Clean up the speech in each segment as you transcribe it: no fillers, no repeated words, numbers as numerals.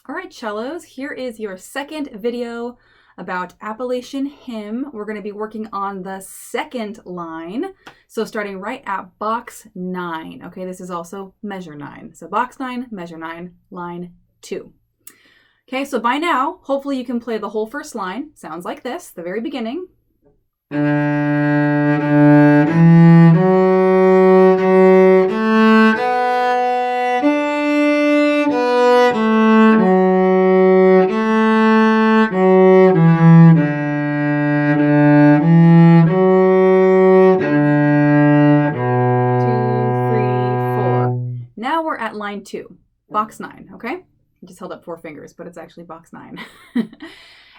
All right, cellos, here is your second video about Appalachian Hymn. We're going to be working on the second line. So starting right at box 9. Okay, this is also measure 9. So box 9, measure 9, line 2. Okay, so by now, hopefully you can play the whole first line. Sounds like this, the very beginning. Now we're at line 2, box 9, okay? I just held up 4 fingers, but it's actually box 9.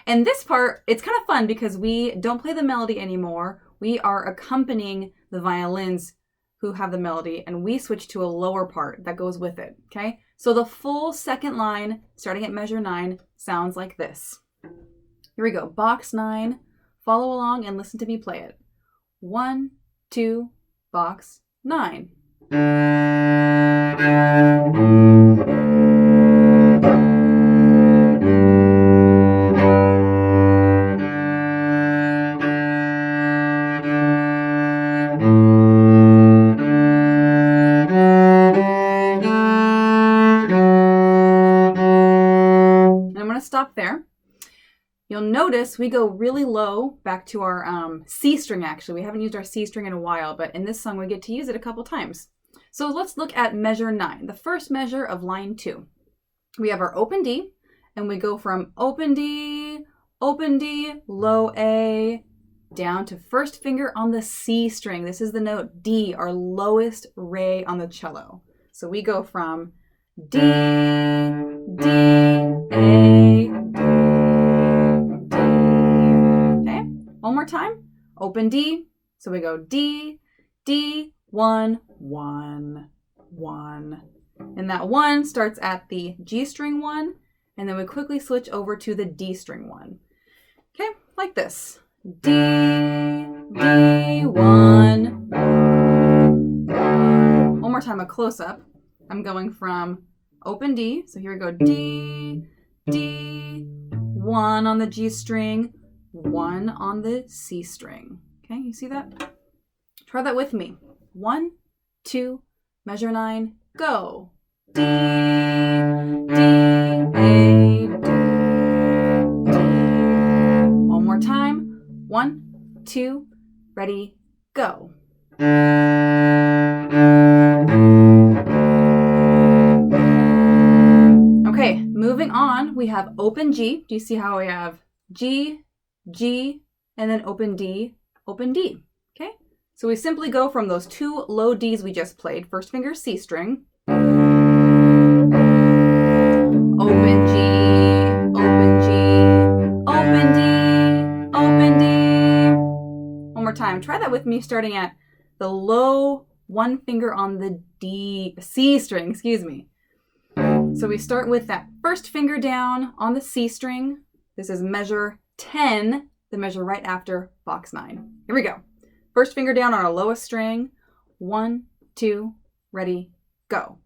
And this part, it's kind of fun because we don't play the melody anymore. We are accompanying the violins who have the melody, and we switch to a lower part that goes with it, okay? So the full second line, starting at measure 9, sounds like this. Here we go, box 9. Follow along and listen to me play it. 1, 2, box 9. Stop there. You'll notice we go really low back to our C string. Actually, we haven't used our C string in a while, but in this song we get to use it a couple times. So let's look at measure 9, the first measure of line 2. We have our open D, and we go from open D, low A, down to first finger on the C string. This is the note D, our lowest ray on the cello. So we go from D, D, A, D, D. Okay, one more time. Open D. So we go D, D, 1, 1, 1. And that 1 starts at the G string 1, and then we quickly switch over to the D string 1. Okay, like this. D, D, 1, 1. One more time, a close-up. I'm going from open D, so here we go, D, D, 1 on the G string, 1 on the C string. Okay, you see that? Try that with me. 1, 2, measure 9, go. D, D, A, D, D. One more time. 1, 2, ready, go. Okay, moving on, we have open G. Do you see how we have G, G, and then open D, open D? Okay, so we simply go from those 2 low Ds we just played, first finger C string, open G, open G, open D, open D. One more time, try that with me, starting at the low 1 finger on the C string, excuse me. So we start with that first finger down on the C string. This is measure 10, the measure right after box 9. Here we go. First finger down on our lowest string. 1, 2, ready, go.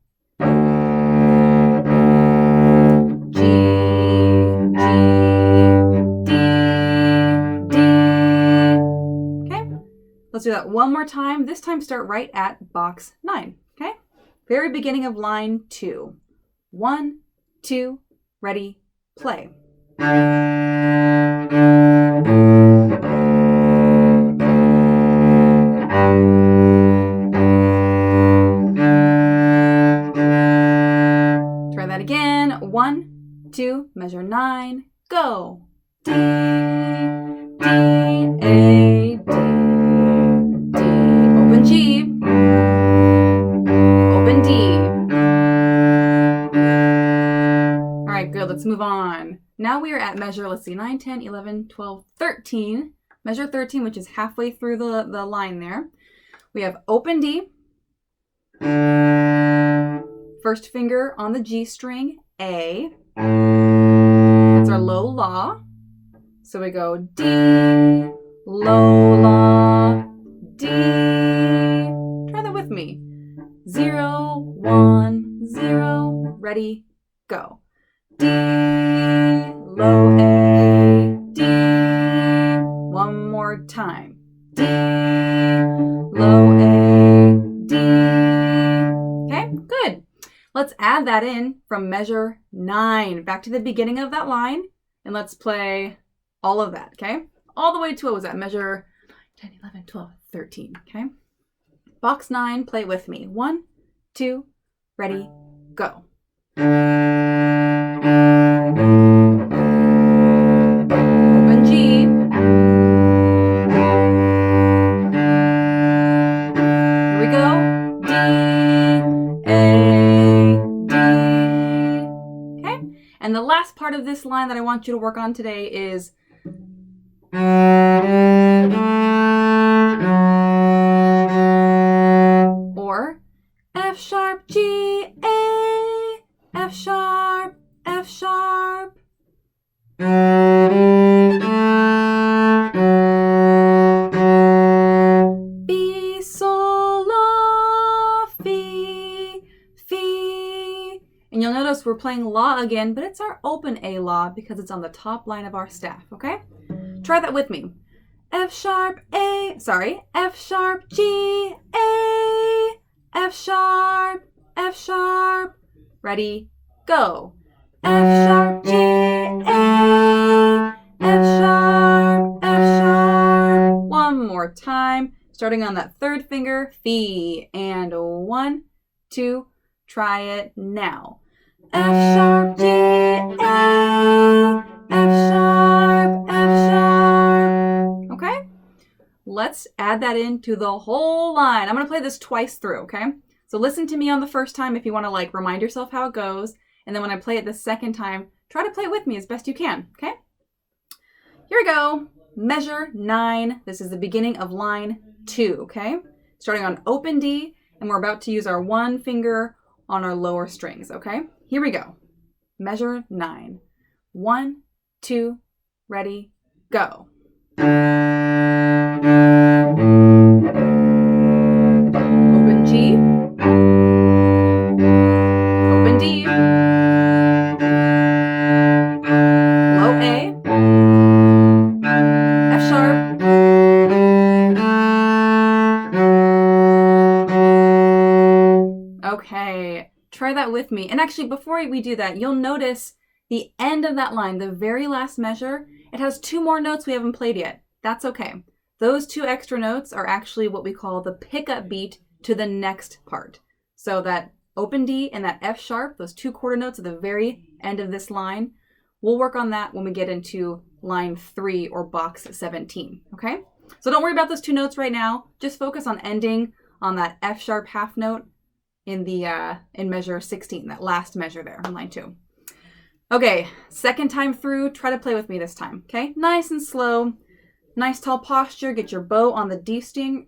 G, G, D, D. Okay, let's do that one more time. This time start right at box 9, okay? Very beginning of line 2. 1, 2, ready, play. Try that again. 1, 2, measure 9, go. D, D, A, D, D. Open G, open D. All right, good, let's move on. Now we are at measure, let's see, 9, 10, 11, 12, 13. Measure 13, which is halfway through the line there. We have open D, first finger on the G string, A. That's our low La. So we go D, low La, D. Try that with me. 0, 1, 0, ready, go. D, low A, D. One more time. D, low A, D. Okay, good. Let's add that in from measure 9 back to the beginning of that line, and let's play all of that, okay? All the way to, what was that, measure 10, 11, 12, 13, okay? Box 9, play it with me. 1, 2, ready, go. Open G. Here we go. D, A, D. Okay? And the last part of this line that I want you to work on today is or F sharp, G, A, F sharp, F sharp. B, sol, la, fi, fi. And you'll notice we're playing la again, but it's our open A la because it's on the top line of our staff, okay? Try that with me. F sharp, G, A, F sharp. Ready, go. F sharp, G, A, F sharp, F sharp. One more time, starting on that third finger, fi, and 1, 2, try it now. F sharp, G, A, F sharp, F sharp. Okay? Let's add that into the whole line. I'm going to play this twice through, okay? So listen to me on the first time if you want to like remind yourself how it goes. And then when I play it the second time, try to play it with me as best you can, okay? Here we go. Measure 9. This is the beginning of line 2, okay? Starting on open D, and we're about to use our one finger on our lower strings, okay? Here we go. Measure 9. 1, 2, ready, go. Open G. Open D. Low A. F sharp. Okay, try that with me. And actually, before we do that, you'll notice the end of that line, the very last measure, it has 2 more notes we haven't played yet. That's okay. Those 2 extra notes are actually what we call the pickup beat to the next part. So that open D and that F sharp, those 2 quarter notes at the very end of this line, we'll work on that when we get into line 3 or box 17, okay? So don't worry about those 2 notes right now. Just focus on ending on that F sharp half note in the in measure 16, that last measure there on line 2. Okay, second time through, try to play with me this time, okay? Nice and slow, nice tall posture, get your bow on the D string,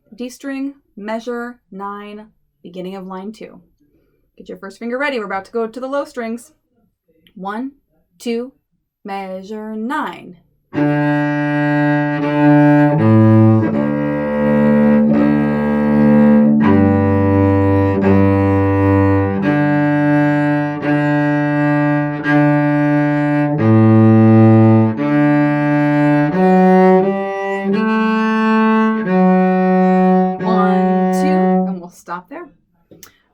measure 9, beginning of line 2. Get your first finger ready, we're about to go to the low strings. 1, 2, measure 9. Stop there.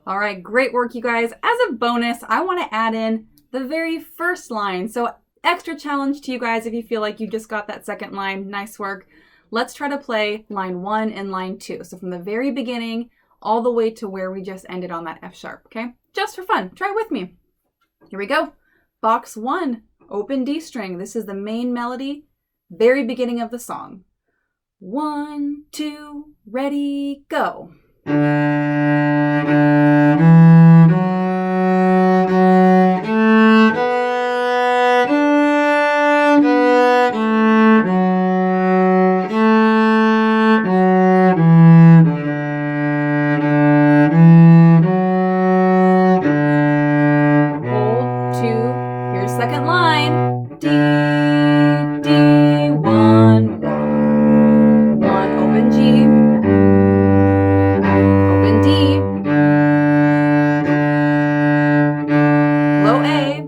All right, great work, you guys. As a bonus, I want to add in the very first line. So extra challenge to you guys if you feel like you just got that second line. Nice work. Let's try to play line 1 and line 2. So from the very beginning all the way to where we just ended on that F sharp, okay? Just for fun. Try it with me. Here we go. Box 1, open D string. This is the main melody, very beginning of the song. 1, 2, ready, go. Second line, D, D, 1, 1, 1, open G, open D, low A,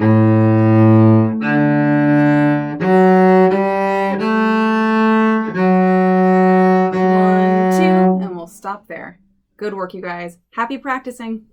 stop there. Good work, you guys. Happy practicing.